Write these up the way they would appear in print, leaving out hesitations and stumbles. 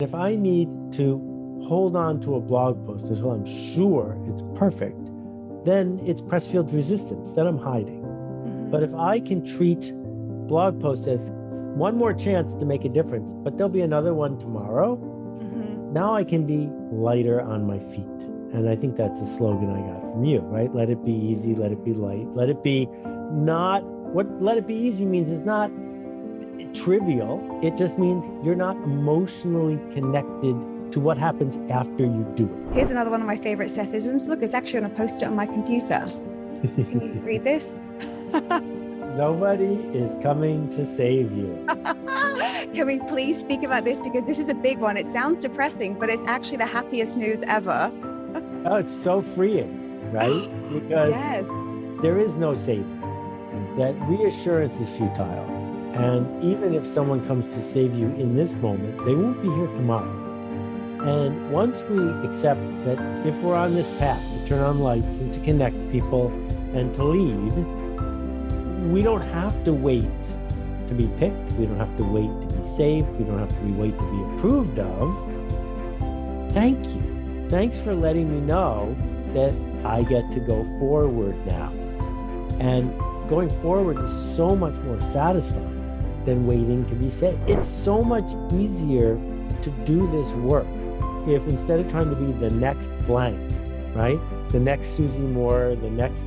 If I need to hold on to a blog post until I'm sure it's perfect, then it's Pressfield resistance that I'm hiding. But if I can treat blog posts as one more chance to make a difference, but there'll be another one tomorrow, now I can be lighter on my feet. And I think that's the slogan I got from you, right? Let it be easy, let it be light, let it be not, what let it be easy means is not trivial. It just means you're not emotionally connected to what happens after you do it. Here's another one of my favorite Sethisms. Look, it's actually on a post-it on my computer. Can you read this? Nobody is coming to save you. Can we please speak about this? Because this is a big one. It sounds depressing, but it's actually the happiest news ever. Oh, it's so freeing, right? Because yes. There is no saving. That reassurance is futile. And even if someone comes to save you in this moment, they won't be here tomorrow. And once we accept that if we're on this path to turn on lights and to connect people and to lead, we don't have to wait to be picked. We don't have to wait to be saved. We don't have to wait to be approved of. Thank you. Thanks for letting me know that I get to go forward now. And going forward is so much more satisfying than waiting to be saved. It's so much easier to do this work if instead of trying to be the next blank, right? The next Susie Moore, the next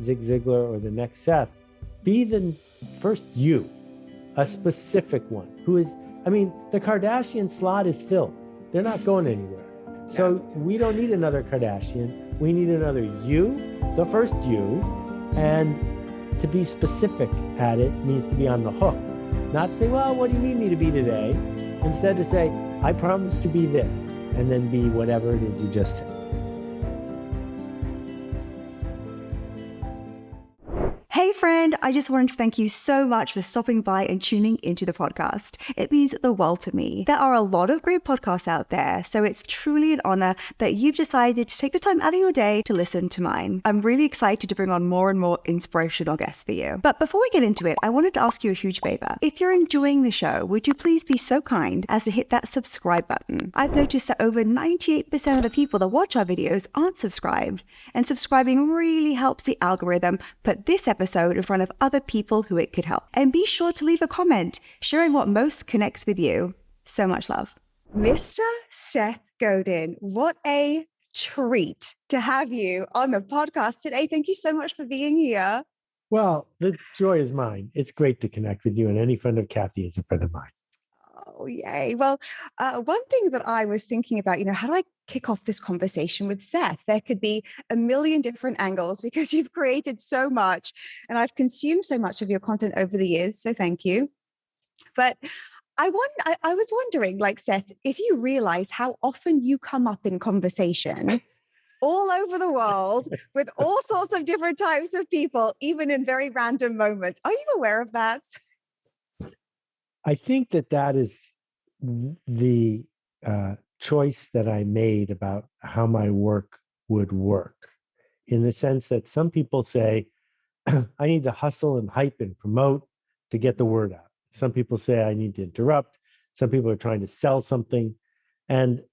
Zig Ziglar, or the next Seth, be the first you, a specific one who is, the Kardashian slot is filled. They're not going anywhere. So we don't need another Kardashian. We need another you, the first you, and to be specific at it means to be on the hook. Not to say, well, what do you need me to be today? Instead to say, I promise to be this, and then be whatever it is you just said. Hey friend, I just wanted to thank you so much for stopping by and tuning into the podcast. It means the world to me. There are a lot of great podcasts out there, so it's truly an honor that you've decided to take the time out of your day to listen to mine. I'm really excited to bring on more and more inspirational guests for you. But before we get into it, I wanted to ask you a huge favor. If you're enjoying the show, would you please be so kind as to hit that subscribe button? I've noticed that over 98% of the people that watch our videos aren't subscribed, and subscribing really helps the algorithm put this episode in front of other people who it could help. And be sure to leave a comment sharing what most connects with you. So much love. Mr. Seth Godin, what a treat to have you on the podcast today. Thank you so much for being here. Well, the joy is mine. It's great to connect with you, and any friend of Kathy is a friend of mine. Oh, yay. Well, one thing that I was thinking about, how do I kick off this conversation with Seth? There could be a million different angles because you've created so much and I've consumed so much of your content over the years. So thank you. But I was wondering, like, Seth, if you realize how often you come up in conversation all over the world with all sorts of different types of people, even in very random moments. Are you aware of that? I think that is the choice that I made about how my work would work, in the sense that some people say, I need to hustle and hype and promote to get the word out. Some people say I need to interrupt. Some people are trying to sell something. And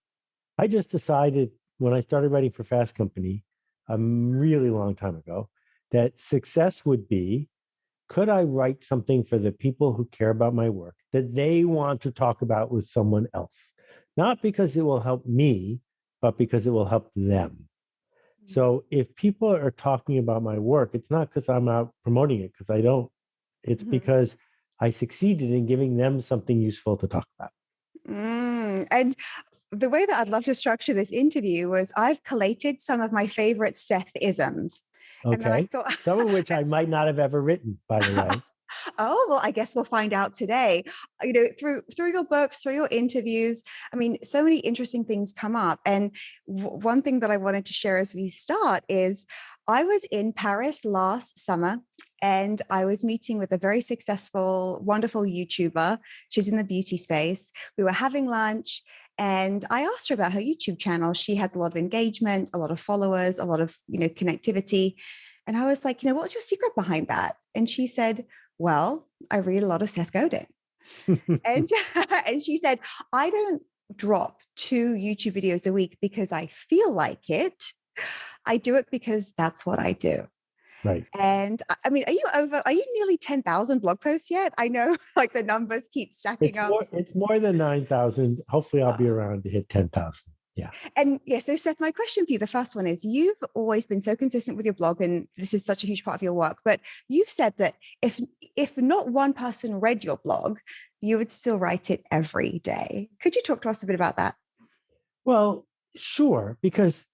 I just decided when I started writing for Fast Company a really long time ago, that success would be, could I write something for the people who care about my work that they want to talk about with someone else? Not because it will help me, but because it will help them. So if people are talking about my work, it's not because I'm out promoting it, because I don't. It's because I succeeded in giving them something useful to talk about. And the way that I'd love to structure this interview was I've collated some of my favorite Seth-isms. Okay. Some of which I might not have ever written, by the way. Oh, well, I guess we'll find out today. Through your books, through your interviews, so many interesting things come up. And one thing that I wanted to share as we start is I was in Paris last summer and I was meeting with a very successful, wonderful YouTuber. She's in the beauty space. We were having lunch and I asked her about her YouTube channel. She has a lot of engagement, a lot of followers, a lot of, connectivity. And I was like, what's your secret behind that? And she said, well, I read a lot of Seth Godin. and she said, I don't drop 2 YouTube videos a week because I feel like it. I do it because that's what I do. Right. And I mean, are you nearly 10,000 blog posts yet? I know like the numbers keep stacking up. It's more than 9,000. Hopefully I'll be around to hit 10,000. Yeah. And yeah, so Seth, my question for you, the first one is, you've always been so consistent with your blog, and this is such a huge part of your work, but you've said that if not one person read your blog, you would still write it every day. Could you talk to us a bit about that? Well, sure, because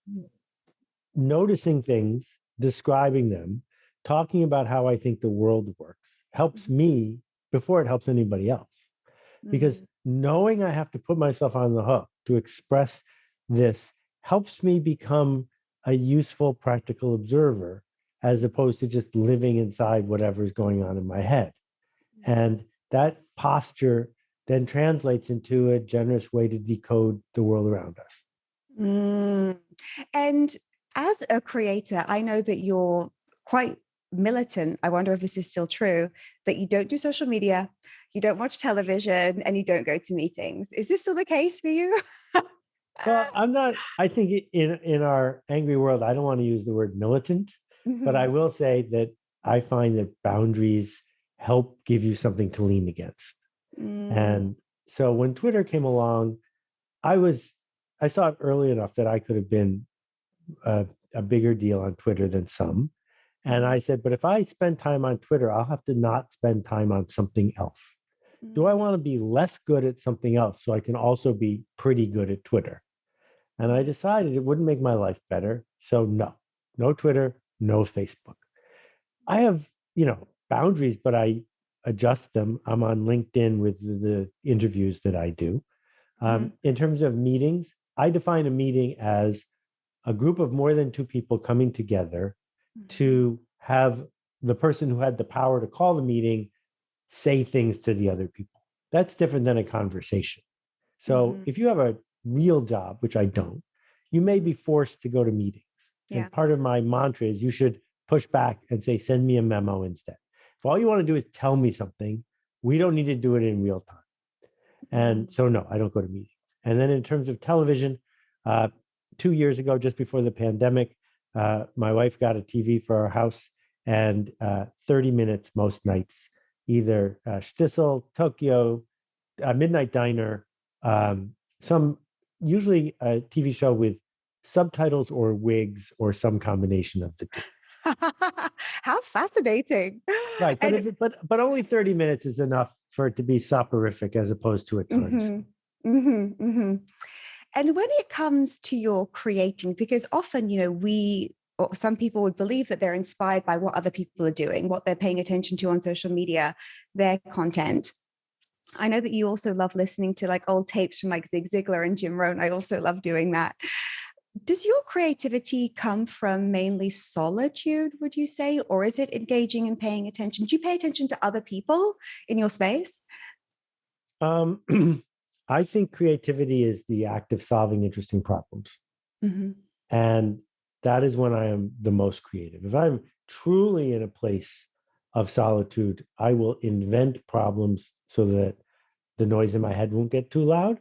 noticing things, describing them, talking about how I think the world works helps me before it helps anybody else. Because knowing I have to put myself on the hook to express this helps me become a useful, practical observer as opposed to just living inside whatever's going on in my head. And that posture then translates into a generous way to decode the world around us. And as a creator, I know that you're quite militant. I wonder if this is still true, that you don't do social media, you don't watch television, and you don't go to meetings. Is this still the case for you? Well, I'm not, I think in our angry world, I don't want to use the word militant, but I will say that I find that boundaries help give you something to lean against. And so when Twitter came along, I saw it early enough that I could have been a bigger deal on Twitter than some. And I said, but if I spend time on Twitter, I'll have to not spend time on something else. Do I want to be less good at something else so I can also be pretty good at Twitter? And I decided it wouldn't make my life better. So no Twitter, no Facebook. I have, boundaries, but I adjust them. I'm on LinkedIn with the interviews that I do. In terms of meetings, I define a meeting as a group of more than 2 people coming together to have the person who had the power to call the meeting say things to the other people. That's different than a conversation. So if you have a real job, which I don't, you may be forced to go to meetings. Yeah. And part of my mantra is you should push back and say, send me a memo instead. If all you want to do is tell me something, we don't need to do it in real time. And so, no, I don't go to meetings. And then in terms of television, 2 years ago, just before the pandemic, my wife got a TV for our house, and 30 minutes most nights, either Shtisel, Tokyo, Midnight Diner, usually a TV show with subtitles or wigs or some combination of the two. How fascinating. Right. But only 30 minutes is enough for it to be soporific as opposed to a ton. And when it comes to your creating, because often, or some people would believe that they're inspired by what other people are doing, what they're paying attention to on social media, their content. I know that you also love listening to like old tapes from like Zig Ziglar and Jim Rohn. I also love doing that. Does your creativity come from mainly solitude, would you say, or is it engaging and paying attention? Do you pay attention to other people in your space? I think creativity is the act of solving interesting problems. And that is when I am the most creative. If I'm truly in a place of solitude, I will invent problems so that the noise in my head won't get too loud.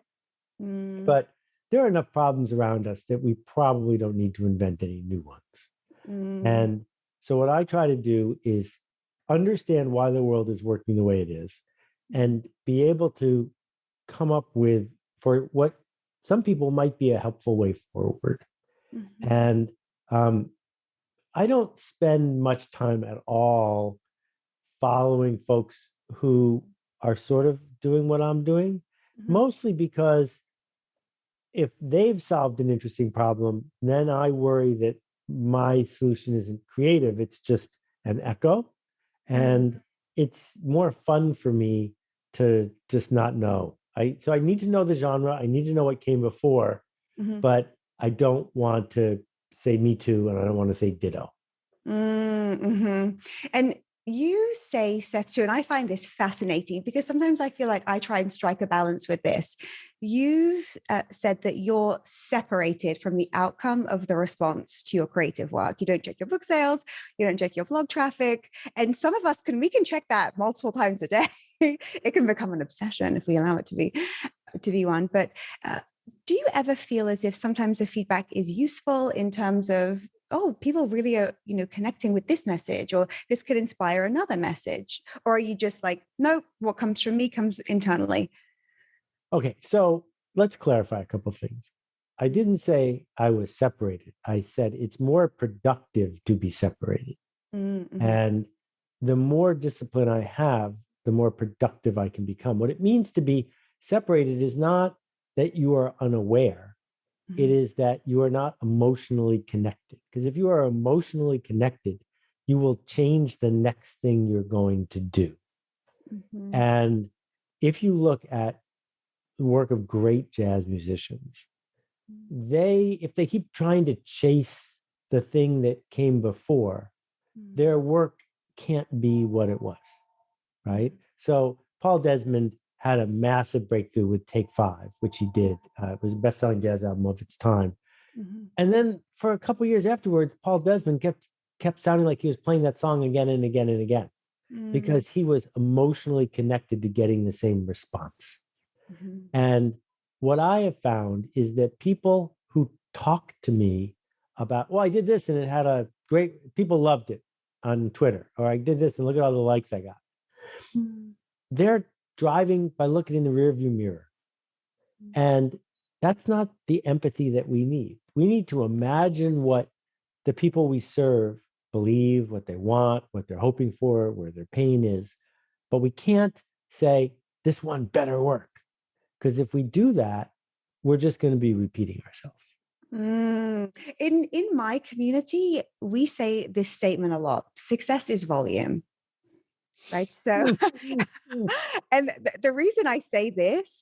But there are enough problems around us that we probably don't need to invent any new ones. And so what I try to do is understand why the world is working the way it is and be able to come up with, for what some people might be a helpful way forward. And I don't spend much time at all following folks who are sort of doing what I'm doing, mostly because if they've solved an interesting problem, then I worry that my solution isn't creative. It's just an echo. And it's more fun for me to just not know. So I need to know the genre. I need to know what came before, but I don't want to say me too, and I don't want to say ditto. And you say, Seth, too, and I find this fascinating because sometimes I feel like I try and strike a balance with this. You've said that you're separated from the outcome of the response to your creative work. You don't check your book sales, you don't check your blog traffic. And some of us we can check that multiple times a day. It can become an obsession if we allow it to be. to be one, but do you ever feel as if sometimes the feedback is useful in terms of, oh, people really are, connecting with this message, or this could inspire another message? Or are you just like, no, what comes from me comes internally? Okay, so let's clarify a couple of things. I didn't say I was separated. I said it's more productive to be separated. Mm-hmm. And the more discipline I have, the more productive I can become. What it means to be separated is not that you are unaware, it is that you are not emotionally connected. Because if you are emotionally connected, you will change the next thing you're going to do. Mm-hmm. And if you look at the work of great jazz musicians, if they keep trying to chase the thing that came before, their work can't be what it was, right? So Paul Desmond had a massive breakthrough with Take Five, which he did. It was the best-selling jazz album of its time. Mm-hmm. And then for a couple of years afterwards, Paul Desmond kept sounding like he was playing that song again and again and again, because he was emotionally connected to getting the same response. Mm-hmm. And what I have found is that people who talk to me about, well, I did this and it had a great, people loved it on Twitter, or I did this and look at all the likes I got. Mm-hmm. They're driving by looking in the rearview mirror. And that's not the empathy that we need. We need to imagine what the people we serve believe, what they want, what they're hoping for, where their pain is. But we can't say, this one better work. Because if we do that, we're just going to be repeating ourselves. In my community, we say this statement a lot: success is volume. Right. So, and the reason I say this,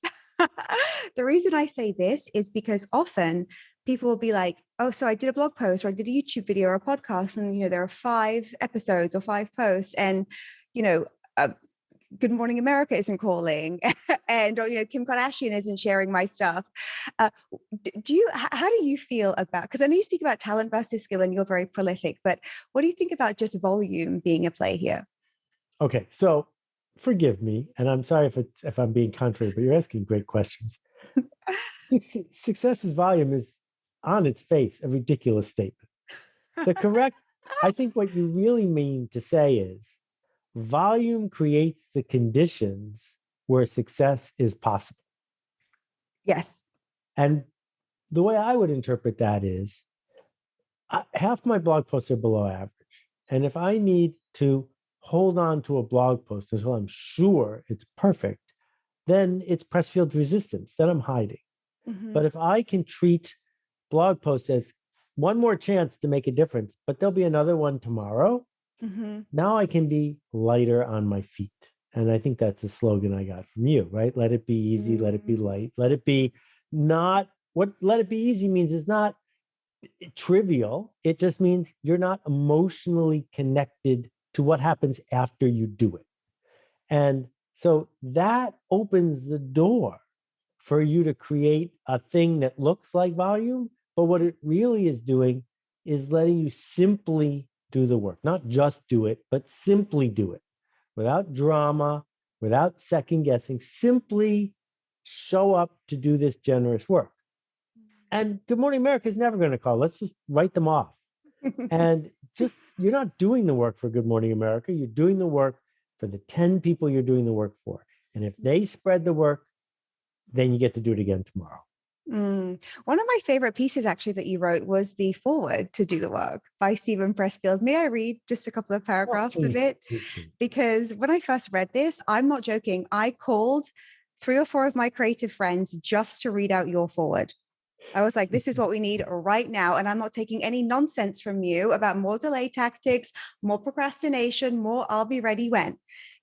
is because often people will be like, oh, so I did a blog post, or I did a YouTube video or a podcast, and, there are 5 episodes or 5 posts, and, Good Morning America isn't calling, and, or, Kim Kardashian isn't sharing my stuff. How do you feel about, because I know you speak about talent versus skill and you're very prolific, but what do you think about just volume being a play here? Okay, so forgive me, and I'm sorry if I'm being contrary, but you're asking great questions. Success is volume is on its face a ridiculous statement. I think what you really mean to say is volume creates the conditions where success is possible. Yes. And the way I would interpret that is half my blog posts are below average. And if I need to hold on to a blog post until I'm sure it's perfect, then it's Pressfield resistance that I'm hiding. Mm-hmm. But if I can treat blog posts as one more chance to make a difference, but there'll be another one tomorrow, now I can be lighter on my feet. And I think that's the slogan I got from you, right? Let it be easy, let it be light, let it be not what let it be easy means is not trivial. It just means you're not emotionally connected to what happens after you do it. And so that opens the door for you to create a thing that looks like volume, but what it really is doing is letting you simply do the work, not just do it, but simply do it without drama, without second guessing, simply show up to do this generous work. And Good Morning America is never going to call. Let's just write them off. And just, you're not doing the work for Good Morning America. You're doing the work for the 10 people you're doing the work for. And if they spread the work, then you get to do it again tomorrow. One of my favorite pieces actually that you wrote was the foreword to Do the Work by Stephen Pressfield. May I read just a couple of paragraphs of it? Because when I first read this, I'm not joking, I called 3 or 4 of my creative friends just to read out your foreword. I was like, this is what we need right now. And I'm not taking any nonsense from you about more delay tactics, more procrastination, more I'll be ready when.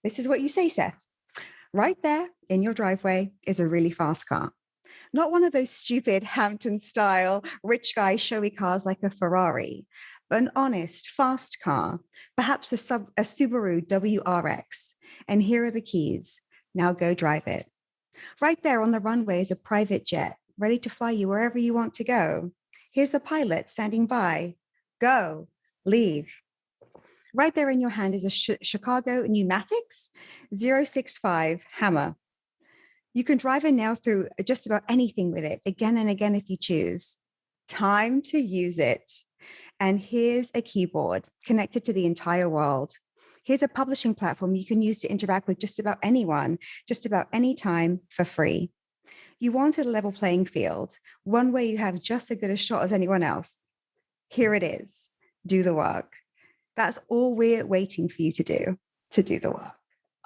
This is what you say, Seth. Right there in your driveway is a really fast car. Not one of those stupid Hampton-style rich guy showy cars like a Ferrari, but an honest, fast car, perhaps a Subaru WRX. And here are the keys. Now go drive it. Right there on the runway is a private jet, ready to fly you wherever you want to go. Here's the pilot standing by. Go, leave. Right there in your hand is a Chicago Pneumatics 065 Hammer. You can drive in now through just about anything with it, again and again if you choose. Time to use it. And here's a keyboard connected to the entire world. Here's a publishing platform you can use to interact with just about anyone, just about any time for free. You wanted a level playing field, one where you have just as good a shot as anyone else. Here it is. Do the work. That's all we're waiting for you to do the work.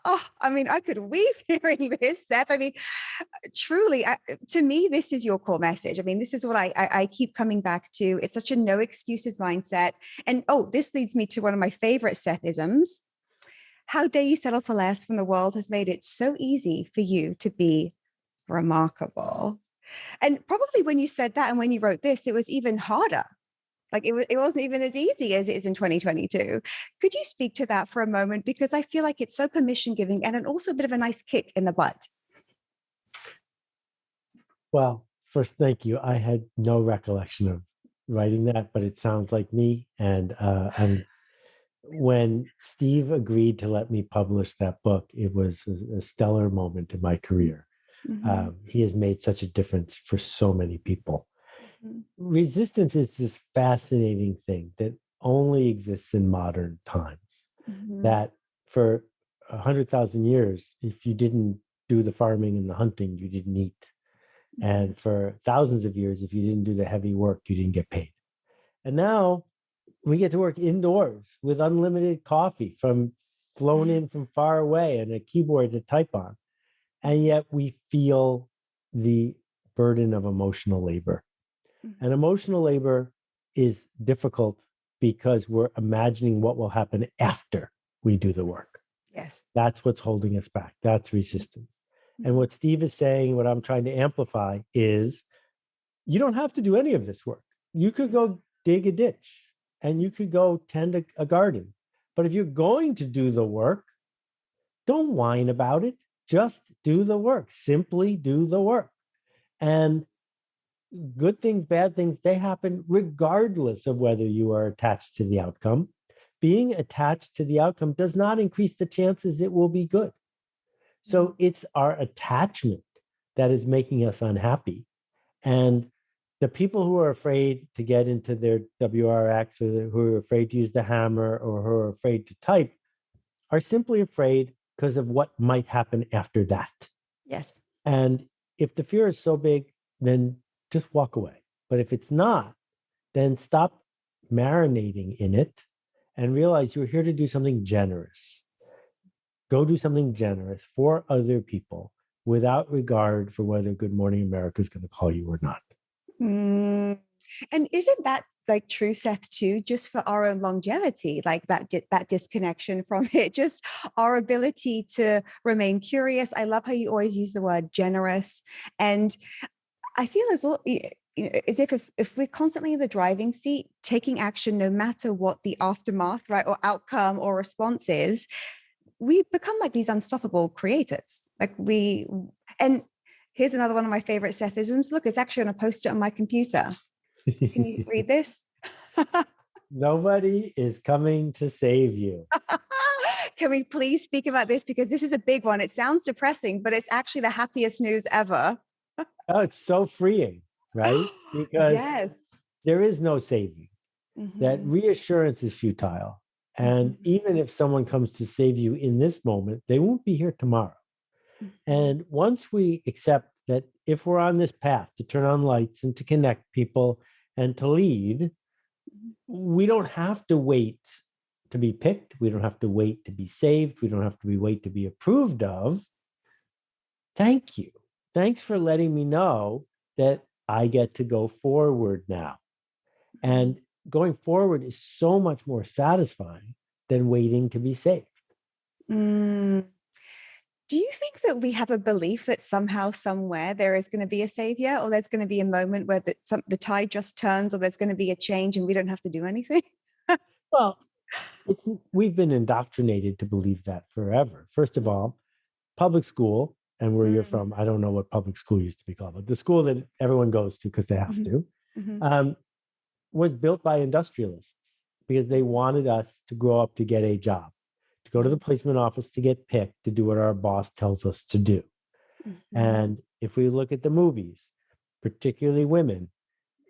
Oh, I mean, I could weep hearing this, Seth. I mean, truly, to me, this is your core message. I mean, this is what I keep coming back to. It's such a no excuses mindset. And oh, this leads me to one of my favorite Sethisms. How dare you settle for less when the world has made it so easy for you to be remarkable? And probably when you said that and when you wrote this, it was even harder. Like it wasn't even as easy as it is in 2022. Could you speak to that for a moment? Because I feel like it's so permission giving and also a bit of a nice kick in the butt. Well, first, thank you. I had no recollection of writing that, but it sounds like me. And when Steve agreed to let me publish that book, it was a stellar moment in my career. Mm-hmm. He has made such a difference for so many people. Mm-hmm. Resistance is this fascinating thing that only exists in modern times. Mm-hmm. That for 100,000 years, if you didn't do the farming and the hunting, you didn't eat. Mm-hmm. And for thousands of years, if you didn't do the heavy work, you didn't get paid. And now we get to work indoors with unlimited coffee from flown in from far away and a keyboard to type on. And yet we feel the burden of emotional labor. Mm-hmm. And emotional labor is difficult because we're imagining what will happen after we do the work. Yes. That's what's holding us back. That's resistance. Mm-hmm. And what Steve is saying, what I'm trying to amplify is you don't have to do any of this work. You could go dig a ditch and you could go tend a garden. But if you're going to do the work, don't whine about it. Just do the work. Simply do the work. And good things, bad things, they happen regardless of whether you are attached to the outcome. Being attached to the outcome does not increase the chances it will be good. So it's our attachment that is making us unhappy. And the people who are afraid to get into their WRX or who are afraid to use the hammer or who are afraid to type are simply afraid because of what might happen after that. Yes. And if the fear is so big, then just walk away. But if it's not, then stop marinating in it and realize you're here to do something generous. Go do something generous for other people without regard for whether Good Morning America is going to call you or not. Mm. And isn't that like true, Seth, too, just for our own longevity, like that disconnection from it, just our ability to remain curious. I love how you always use the word generous. And I feel as if we're constantly in the driving seat, taking action, no matter what the aftermath, right, or outcome or response is, we become like these unstoppable creators. And here's another one of my favorite Sethisms. Look, it's actually on a post-it on my computer. Can you read this? Nobody is coming to save you. Can we please speak about this? Because this is a big one. It sounds depressing, but it's actually the happiest news ever. Oh, it's so freeing, right? Because yes, there is no saving. Mm-hmm. That reassurance is futile. And even if someone comes to save you in this moment, they won't be here tomorrow. And once we accept that if we're on this path to turn on lights and to connect people and to lead, we don't have to wait to be picked. We don't have to wait to be saved. We don't have to wait to be approved of. Thank you. Thanks for letting me know that I get to go forward now. And going forward is so much more satisfying than waiting to be saved. Mm. Do you think that we have a belief that somehow, somewhere, there is going to be a savior, or there's going to be a moment where the tide just turns, or there's going to be a change and we don't have to do anything? Well, we've been indoctrinated to believe that forever. First of all, public school, and where you're from, I don't know what public school used to be called, but the school that everyone goes to because they have to, was built by industrialists because they wanted us to grow up to get a job, to go to the placement office to get picked, to do what our boss tells us to do. And if we look at the movies, particularly women,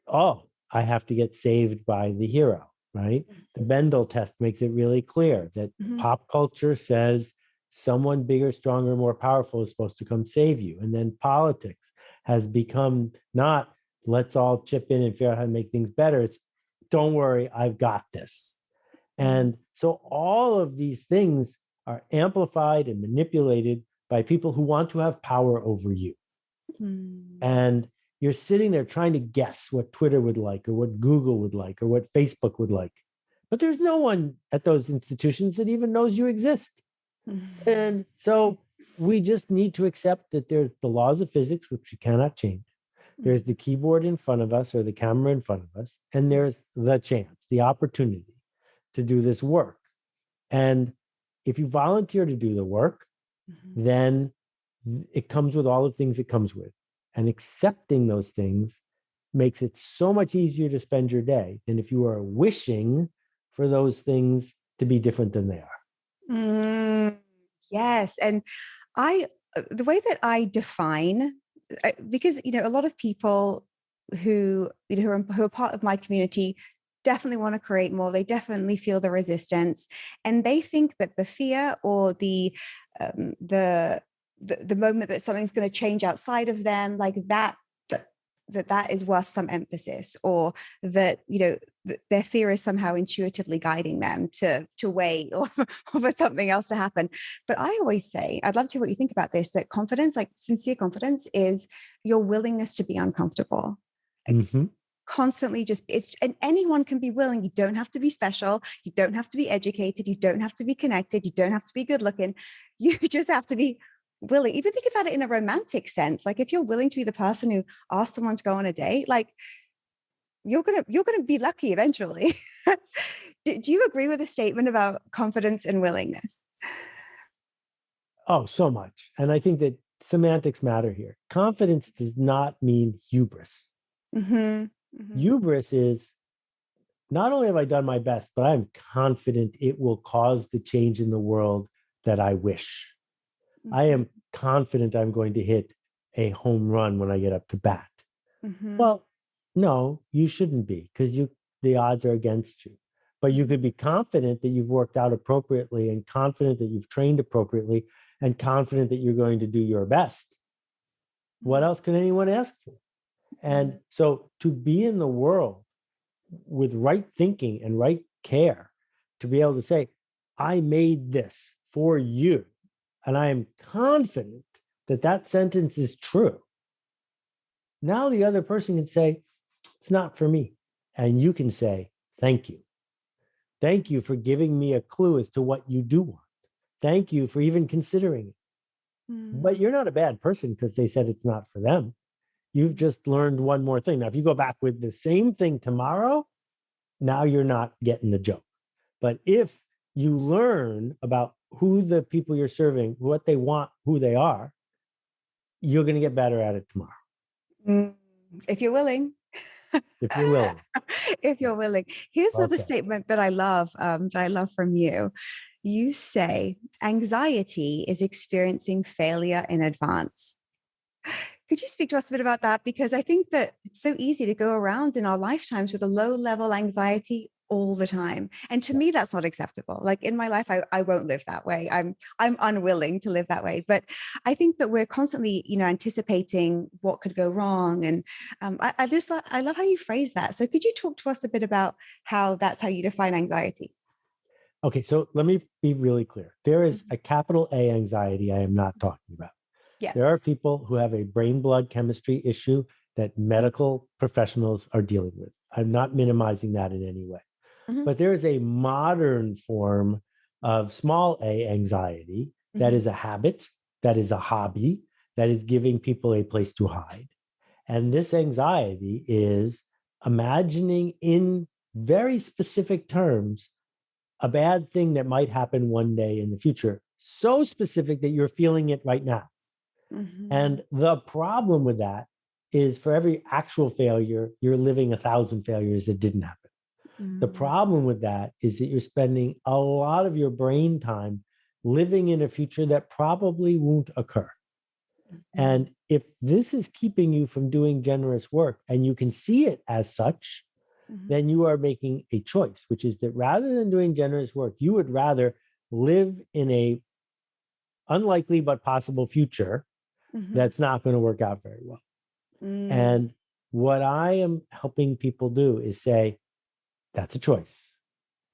oh, I have to get saved by the hero, right? The Bendel test makes it really clear that pop culture says someone bigger, stronger, more powerful is supposed to come save you. And then politics has become not let's all chip in and figure out how to make things better. It's don't worry, I've got this. And so all of these things are amplified and manipulated by people who want to have power over you. And you're sitting there trying to guess what Twitter would like or what Google would like or what Facebook would like. But there's no one at those institutions that even knows you exist. And so we just need to accept that there's the laws of physics, which we cannot change. There's the keyboard in front of us or the camera in front of us. And there's the chance, the opportunity to do this work. And if you volunteer to do the work, then it comes with all the things it comes with. And accepting those things makes it so much easier to spend your day than if you are wishing for those things to be different than they are. Yes. And the way that I define, because, a lot of people who are part of my community definitely want to create more. They definitely feel the resistance, and they think that the fear or the moment that something's going to change outside of them, like that is worth some emphasis, or that their fear is somehow intuitively guiding them to wait or for something else to happen. But I always say, I'd love to hear what you think about this, that confidence, like sincere confidence, is your willingness to be uncomfortable. Constantly and anyone can be willing. You don't have to be special. You don't have to be educated. You don't have to be connected. You don't have to be good looking. You just have to be willing. Even think about it in a romantic sense. Like if you're willing to be the person who asks someone to go on a date, like you're gonna be lucky eventually. Do you agree with the statement about confidence and willingness? Oh, so much. And I think that semantics matter here. Confidence does not mean hubris. Hubris is not only have I done my best, but I'm confident it will cause the change in the world that I wish. I am confident I'm going to hit a home run when I get up to bat. Well, no, you shouldn't be, because the odds are against you. But you could be confident that you've worked out appropriately and confident that you've trained appropriately and confident that you're going to do your best. What else can anyone ask for? And so to be in the world with right thinking and right care, to be able to say, I made this for you, and I am confident that that sentence is true. Now the other person can say, it's not for me. And you can say, thank you. Thank you for giving me a clue as to what you do want. Thank you for even considering it. But you're not a bad person because they said it's not for them. You've just learned one more thing. Now, if you go back with the same thing tomorrow, now you're not getting the joke. But if you learn about who the people you're serving, what they want, who they are, you're going to get better at it tomorrow. If you're willing. If you're willing. If you're willing. Here's another statement that I love from you. You say, anxiety is experiencing failure in advance. Could you speak to us a bit about that? Because I think that it's so easy to go around in our lifetimes with a low level anxiety all the time. And to me, that's not acceptable. Like in my life, I won't live that way. I'm unwilling to live that way. But I think that we're constantly, anticipating what could go wrong. And I love how you phrase that. So could you talk to us a bit about how that's how you define anxiety? Okay, so let me be really clear. There is a capital A anxiety I am not talking about. Yeah. There are people who have a brain-blood chemistry issue that medical professionals are dealing with. I'm not minimizing that in any way. But there is a modern form of small a anxiety that is a habit, that is a hobby, that is giving people a place to hide. And this anxiety is imagining in very specific terms a bad thing that might happen one day in the future, so specific that you're feeling it right now. And the problem with that is for every actual failure, you're living 1,000 failures that didn't happen. The problem with that is that you're spending a lot of your brain time living in a future that probably won't occur. And if this is keeping you from doing generous work and you can see it as such, then you are making a choice, which is that rather than doing generous work, you would rather live in a unlikely but possible future that's not going to work out very well. And what I am helping people do is say, that's a choice.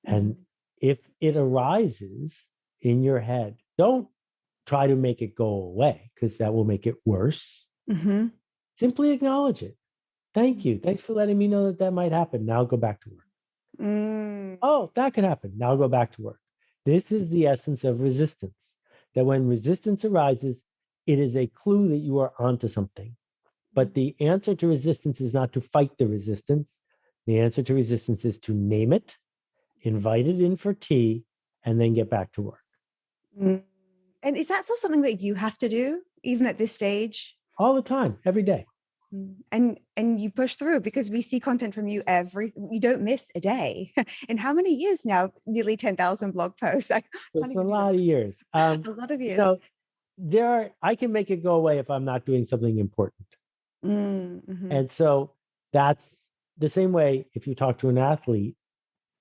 And if it arises in your head, don't try to make it go away because that will make it worse. Simply acknowledge it. Thank you. Thanks for letting me know that that might happen. Now go back to work. Oh, that could happen. Now go back to work. This is the essence of resistance. That when resistance arises, it is a clue that you are onto something. But the answer to resistance is not to fight the resistance. The answer to resistance is to name it, invite it in for tea, and then get back to work. And is that still something that you have to do, even at this stage? All the time, every day. And you push through because we see content from you you don't miss a day. In how many years now? Nearly 10,000 blog posts. It's a lot of years. A lot of years. I can make it go away if I'm not doing something important. And so that's the same way if you talk to an athlete,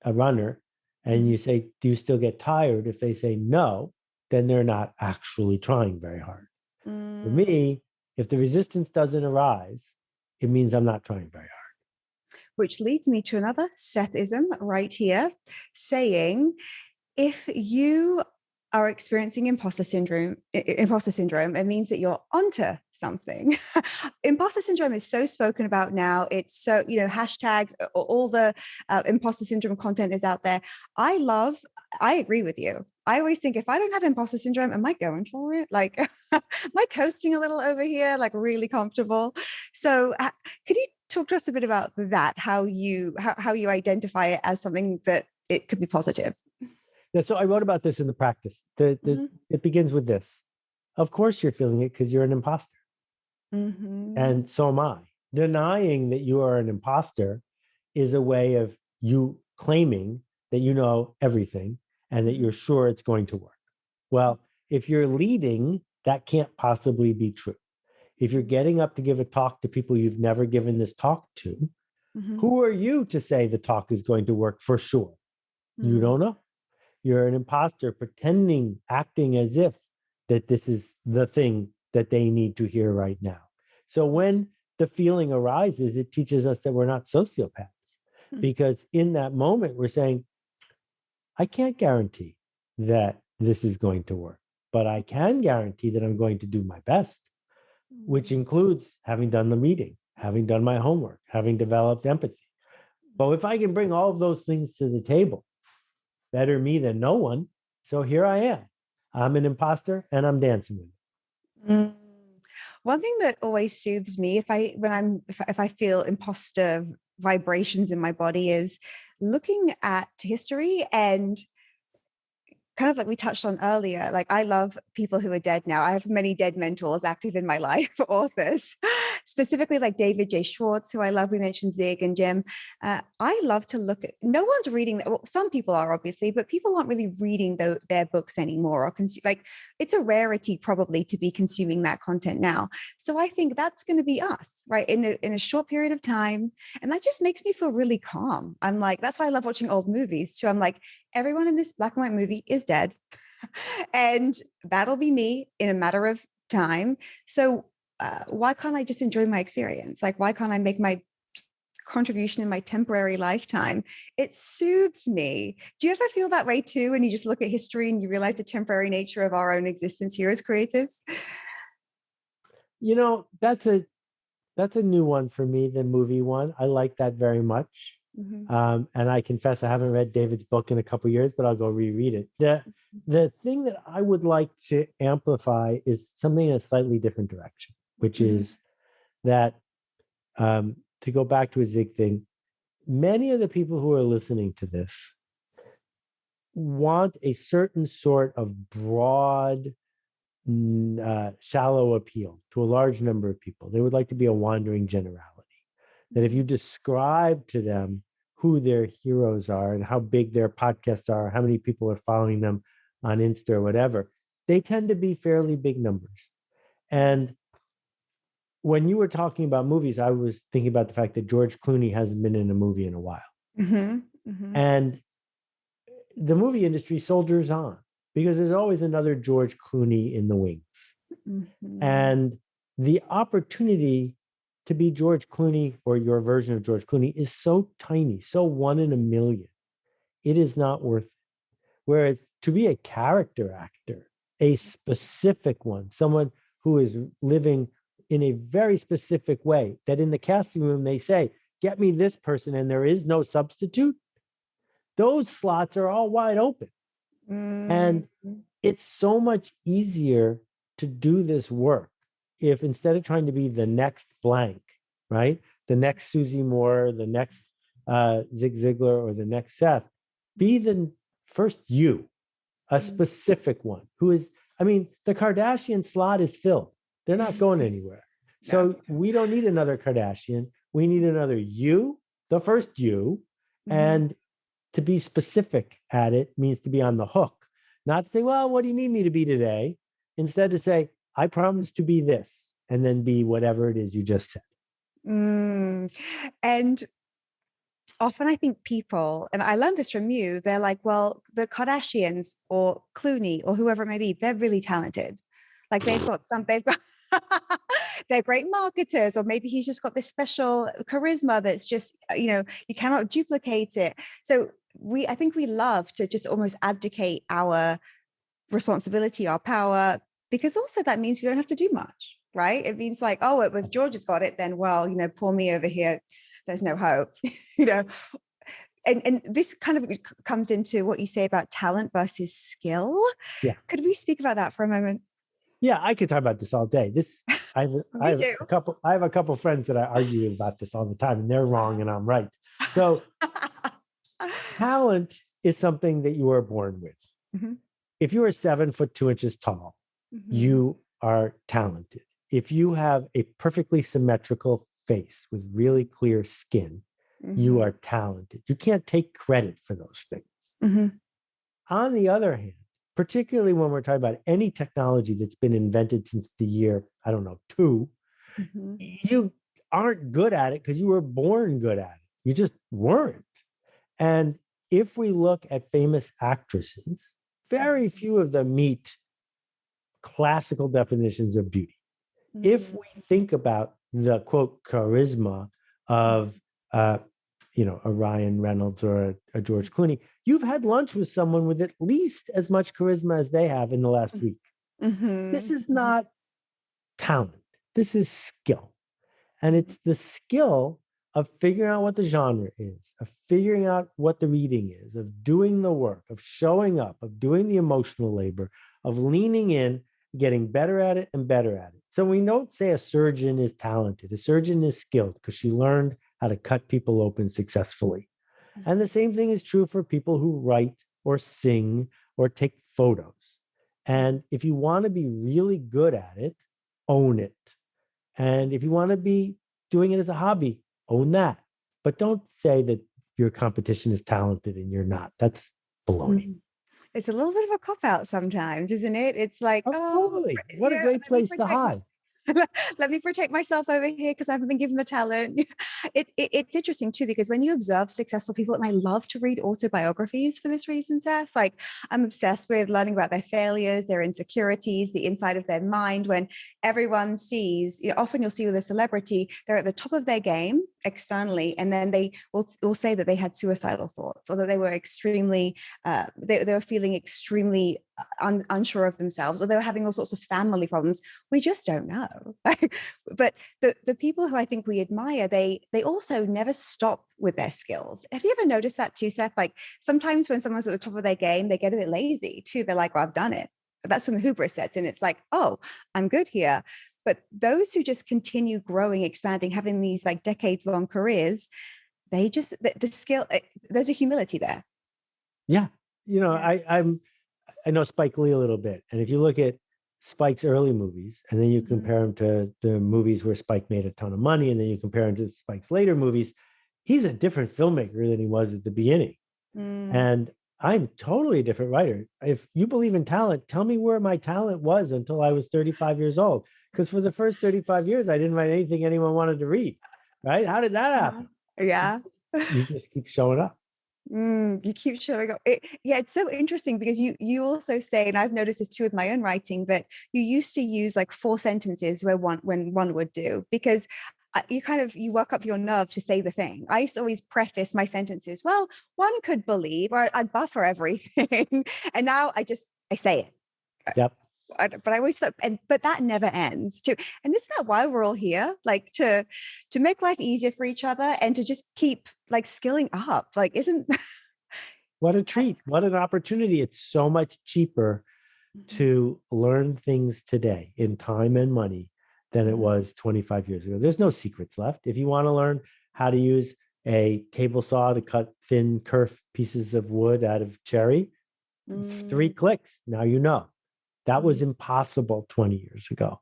a runner, and you say, do you still get tired? If they say no, then they're not actually trying very hard. For me, if the resistance doesn't arise, it means I'm not trying very hard. Which leads me to another Sethism right here, saying, if you are experiencing imposter syndrome, it means that you're onto something. Imposter syndrome is so spoken about now. It's so, hashtags, all the imposter syndrome content is out there. I agree with you. I always think if I don't have imposter syndrome, am I going for it? Like, am I coasting a little over here, like really comfortable? So could you talk to us a bit about that, how you identify it as something that it could be positive? Yeah, so I wrote about this in the practice. It begins with this. Of course you're feeling it because you're an imposter. And so am I. Denying that you are an imposter is a way of you claiming that you know everything and that you're sure it's going to work. Well, if you're leading, that can't possibly be true. If you're getting up to give a talk to people you've never given this talk to, who are you to say the talk is going to work for sure? You don't know. You're an imposter pretending, acting as if that this is the thing that they need to hear right now. So when the feeling arises, it teaches us that we're not sociopaths. Because in that moment, we're saying, I can't guarantee that this is going to work, but I can guarantee that I'm going to do my best, which includes having done the reading, having done my homework, having developed empathy. But if I can bring all of those things to the table, better me than no one. So here I am. I'm an imposter and I'm dancing with it. One thing that always soothes me if I feel imposter vibrations in my body is looking at history and kind of like we touched on earlier, like I love people who are dead now. I have many dead mentors active in my life, authors, specifically like David J. Schwartz, who I love. We mentioned Zig and Jim. I love to look at, no one's reading, well, some people are obviously, but people aren't really reading their books anymore or like it's a rarity probably to be consuming that content now. So I think that's going to be us, right? In a short period of time. And that just makes me feel really calm. I'm like, that's why I love watching old movies too. I'm like, everyone in this black and white movie is dead. And that'll be me in a matter of time. So why can't I just enjoy my experience? Like, why can't I make my contribution in my temporary lifetime? It soothes me. Do you ever feel that way too? When you just look at history and you realize the temporary nature of our own existence here as creatives? That's a new one for me, the movie one. I like that very much. And I confess I haven't read David's book in a couple of years, but I'll go reread it. The thing that I would like to amplify is something in a slightly different direction, which is that to go back to a Zig thing, many of the people who are listening to this want a certain sort of broad, shallow appeal to a large number of people. They would like to be a wandering generality. That if you describe to them who their heroes are and how big their podcasts are, how many people are following them on Insta or whatever, they tend to be fairly big numbers. And when you were talking about movies, I was thinking about the fact that George Clooney hasn't been in a movie in a while. Mm-hmm. Mm-hmm. And the movie industry soldiers on because there's always another George Clooney in the wings. Mm-hmm. And the opportunity to be George Clooney or your version of George Clooney is so tiny, so one in a million. It is not worth it. Whereas to be a character actor, a specific one, someone who is living in a very specific way, that in the casting room they say, get me this person and there is no substitute, those slots are all wide open. And Mm-hmm. it's so much easier to do this work if instead of trying to be the next blank, right? The next Susie Moore, the next Zig Ziglar, or the next Seth, be the first you, a specific one who is, I mean, the Kardashian slot is filled. They're not going anywhere. So we don't need another Kardashian. We need another you, the first you. And to be specific at it means to be on the hook, not to say, well, what do you need me to be today? Instead to say, I promise to be this, and then be whatever it is you just said. Mm. And often I think people, and I learned this from you, they're like, well, the Kardashians or Clooney or whoever it may be, they're really talented. Like they've got they're great marketers, or maybe he's just got this special charisma that's just, you cannot duplicate it. So I think we love to just almost abdicate our responsibility, our power, because also that means we don't have to do much, right? It means like, oh, if George has got it, then, well, poor me over here, there's no hope, And this kind of comes into what you say about talent versus skill. Yeah. Could we speak about that for a moment? Yeah, I could talk about this all day. I have too. I have a couple of friends that I argue with about this all the time, and they're wrong and I'm right. So talent is something that you are born with. Mm-hmm. If you are 7'2" tall, you are talented. If you have a perfectly symmetrical face with really clear skin, you are talented. You can't take credit for those things. On the other hand, particularly when we're talking about any technology that's been invented since the year, I don't know, 2, you aren't good at it because you were born good at it. You just weren't. And if we look at famous actresses, very few of them meet classical definitions of beauty. If we think about the quote charisma of a Ryan Reynolds or a George Clooney, you've had lunch with someone with at least as much charisma as they have in the last week. This is not talent. This is skill. And it's the skill of figuring out what the genre is, of figuring out what the reading is, of doing the work, of showing up, of doing the emotional labor, of leaning in, getting better at it and better at it. So we don't say a surgeon is talented. A surgeon is skilled because she learned how to cut people open successfully. And the same thing is true for people who write or sing or take photos. And if you want to be really good at it, own it. And if you want to be doing it as a hobby, own that. But don't say that your competition is talented and you're not. That's baloney. It's a little bit of a cop-out sometimes, isn't it? It's like, totally. What a great place to hide. Let me protect myself over here because I haven't been given the talent. It's interesting too, because when you observe successful people, and I love to read autobiographies for this reason, Seth, like I'm obsessed with learning about their failures, their insecurities, the inside of their mind. When everyone sees, often you'll see with a celebrity, they're at the top of their game externally, and then they will say that they had suicidal thoughts, or that they were extremely, they were feeling extremely unsure of themselves, or they were having all sorts of family problems. We just don't know. But the people who I think we admire, they also never stop with their skills. Have you ever noticed that too, Seth? Like sometimes when someone's at the top of their game, they get a bit lazy too. They're like, well, I've done it. But that's when the hubris sets in. It's like, oh, I'm good here. But those who just continue growing, expanding, having these like decades long careers, they just, the skill, there's a humility there. Yeah. I know Spike Lee a little bit. And if you look at Spike's early movies, and then you compare him to the movies where Spike made a ton of money, and then you compare him to Spike's later movies, he's a different filmmaker than he was at the beginning. And I'm totally a different writer. If you believe in talent, tell me where my talent was until I was 35 years old. Because for the first 35 years, I didn't write anything anyone wanted to read. Right? How did that happen? Yeah. You just keep showing up. You keep showing up. Yeah, it's so interesting because you also say, and I've noticed this too with my own writing, that you used to use like 4 sentences when one would do, because you work up your nerve to say the thing. I used to always preface my sentences, well, one could believe, or I'd buffer everything. And now I say it. Yep. But I always felt, but that never ends too. And isn't that why we're all here? Like to make life easier for each other and to just keep like skilling up. Like, isn't What a treat. What an opportunity. It's so much cheaper to learn things today in time and money than it was 25 years ago. There's no secrets left. If you want to learn how to use a table saw to cut thin, kerf pieces of wood out of cherry, 3 clicks. Now you know. That was impossible 20 years ago.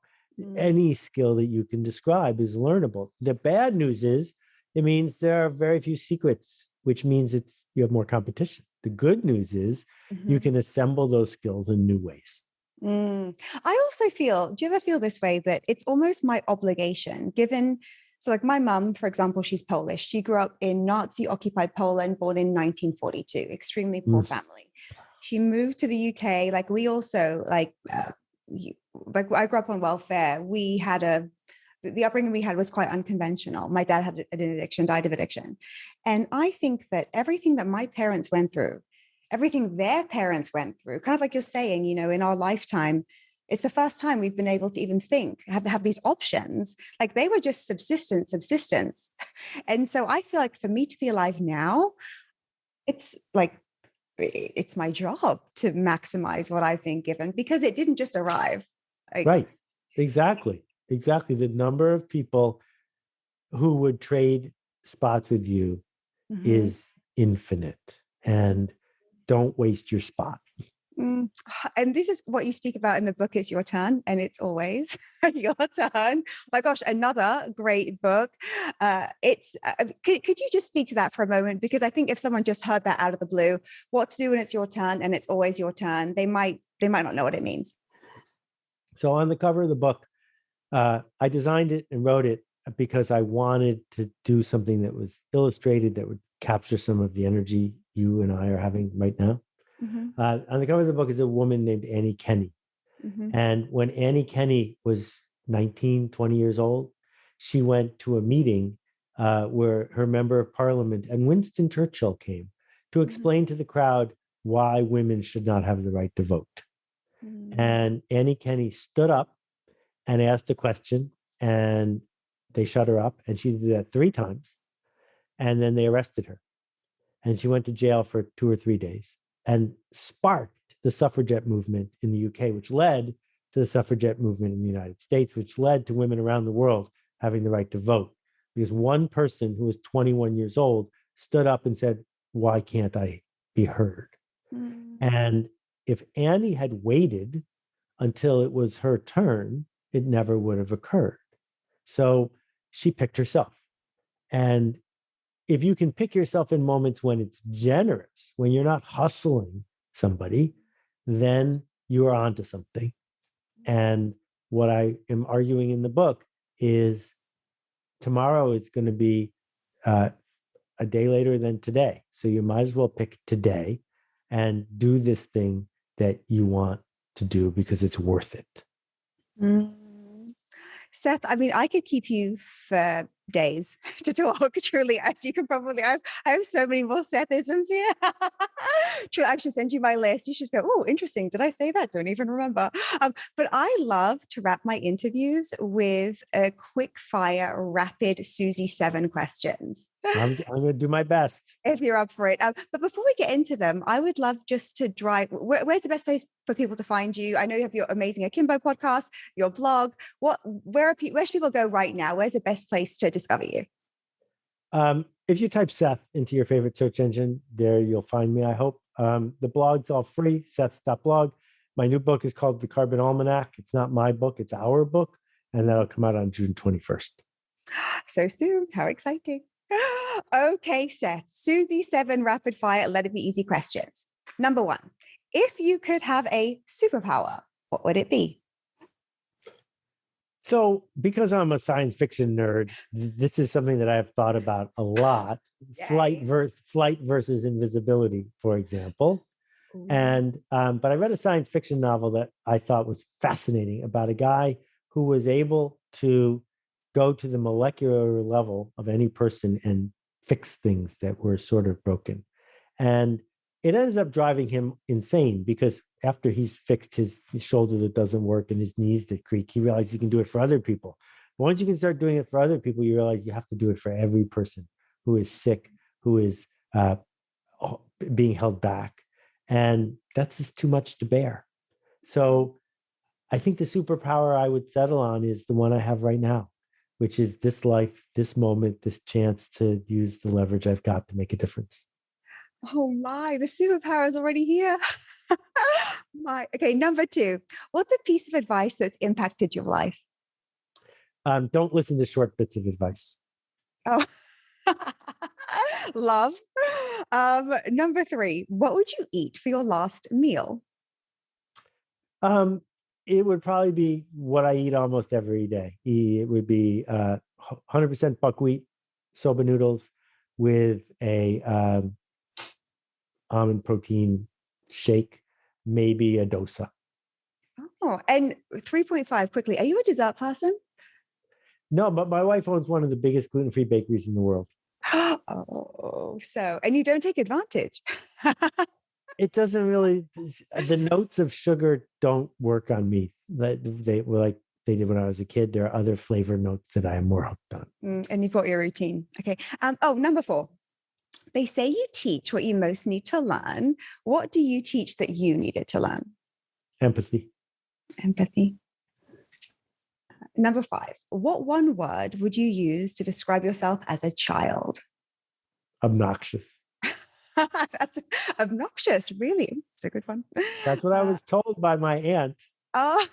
Any skill that you can describe is learnable. The bad news is it means there are very few secrets, which means you have more competition. The good news is you can assemble those skills in new ways. I also feel, do you ever feel this way, that it's almost my obligation, given, so like my mum, for example, she's Polish. She grew up in Nazi-occupied Poland, born in 1942, extremely poor family. She moved to the UK. Like we also like I grew up on welfare. We had the upbringing we had was quite unconventional. My dad had an addiction, died of addiction. And I think that everything that my parents went through, everything their parents went through, kind of like you're saying, in our lifetime, it's the first time we've been able to even have these options. Like they were just subsistence. And so I feel like for me to be alive now, it's my job to maximize what I've been given, because it didn't just arrive. Right. Exactly. The number of people who would trade spots with you is infinite, and don't waste your spot. And this is what you speak about in the book. It's your turn, and it's always your turn. My gosh, another great book. Could you just speak to that for a moment? Because I think if someone just heard that out of the blue, what to do when it's your turn and it's always your turn, they might not know what it means. So on the cover of the book, I designed it and wrote it because I wanted to do something that was illustrated that would capture some of the energy you and I are having right now. On the cover of the book is a woman named Annie Kenney. And when Annie Kenney was 19, 20 years old, she went to a meeting where her member of parliament and Winston Churchill came to explain to the crowd why women should not have the right to vote. And Annie Kenney stood up and asked a question, and they shut her up, and she did that 3 times. And then they arrested her. And she went to jail for 2 or 3 days and sparked the suffragette movement in the UK, which led to the suffragette movement in the United States, which led to women around the world having the right to vote. Because one person who was 21 years old stood up and said, why can't I be heard? And if Annie had waited until it was her turn, it never would have occurred. So she picked herself. And if you can pick yourself in moments when it's generous, when you're not hustling somebody, then you are onto something. And what I am arguing in the book is tomorrow is going to be a day later than today. So you might as well pick today and do this thing that you want to do because it's worth it. Seth, I mean, I could keep you for days to talk, truly, as you can probably, I have so many more Sethisms here. True, I should send you my list. You should go, oh, interesting. Did I say that? Don't even remember. But I love to wrap my interviews with a quick fire, rapid Susie 7 questions. I'm going to do my best. If you're up for it. But before we get into them, I would love just to where's the best place for people to find you? I know you have your amazing Akimbo podcast, your blog. Where should people go right now? Where's the best place to discover you? If you type Seth into your favorite search engine, there you'll find me, I hope. The blog's all free, Seth.blog. My new book is called The Carbon Almanac. It's not my book, it's our book. And that'll come out on June 21st. So soon. How exciting. Okay, Seth. Susie 7 rapid fire, let it be easy questions. Number 1, if you could have a superpower, what would it be? So, because I'm a science fiction nerd, this is something that I've thought about a lot. Yay. Flight versus invisibility, for example. Ooh. And but I read a science fiction novel that I thought was fascinating about a guy who was able to go to the molecular level of any person and fix things that were sort of broken. And it ends up driving him insane because after he's fixed his shoulder that doesn't work and his knees that creak, he realizes he can do it for other people. But once you can start doing it for other people, you realize you have to do it for every person who is sick, who is being held back. And that's just too much to bear. So I think the superpower I would settle on is the one I have right now, which is this life, this moment, this chance to use the leverage I've got to make a difference. Oh my, the superpower is already here. Okay, number 2. What's a piece of advice that's impacted your life? Don't listen to short bits of advice. Oh, love. Number 3, what would you eat for your last meal? Um, it would probably be what I eat almost every day. It would be 100% buckwheat soba noodles with a almond protein shake, maybe a dosa. Oh, and 3.5 quickly. Are you a dessert person? No, but my wife owns one of the biggest gluten-free bakeries in the world. Oh, and you don't take advantage. It doesn't really, the notes of sugar don't work on me. They were like they did when I was a kid. There are other flavor notes that I am more hooked on. And you've got your routine. Okay. Number 4. They say you teach what you most need to learn. What do you teach that you needed to learn? Empathy. Empathy. Number 5. What one word would you use to describe yourself as a child? Obnoxious. That's obnoxious, really. It's a good one. That's what I was told by my aunt. Oh,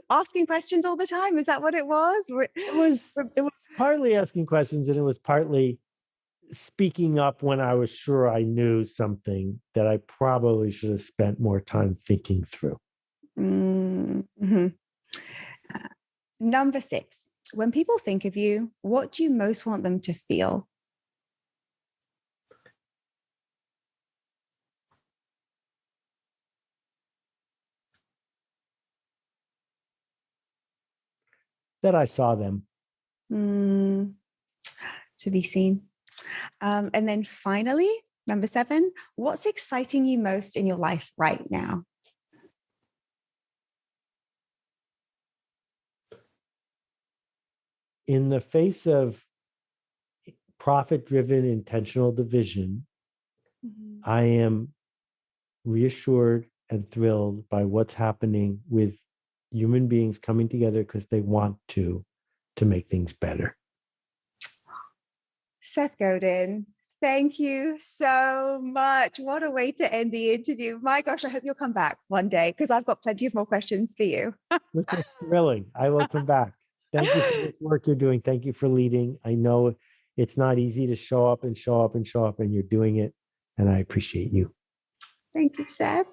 asking questions all the time. Is that what it was? It was partly asking questions, and it was partly speaking up when I was sure I knew something that I probably should have spent more time thinking through. Mm-hmm. Number 6. When people think of you, what do you most want them to feel? That I saw them. To be seen. And then finally, number 7, what's exciting you most in your life right now? In the face of profit-driven intentional division, I am reassured and thrilled by what's happening with human beings coming together because they want to make things better. Seth Godin, thank you so much. What a way to end the interview. My gosh, I hope you'll come back one day because I've got plenty of more questions for you. This is thrilling. I will come back. Thank you for this work you're doing. Thank you for leading. I know it's not easy to show up, and you're doing it. And I appreciate you. Thank you, Seth.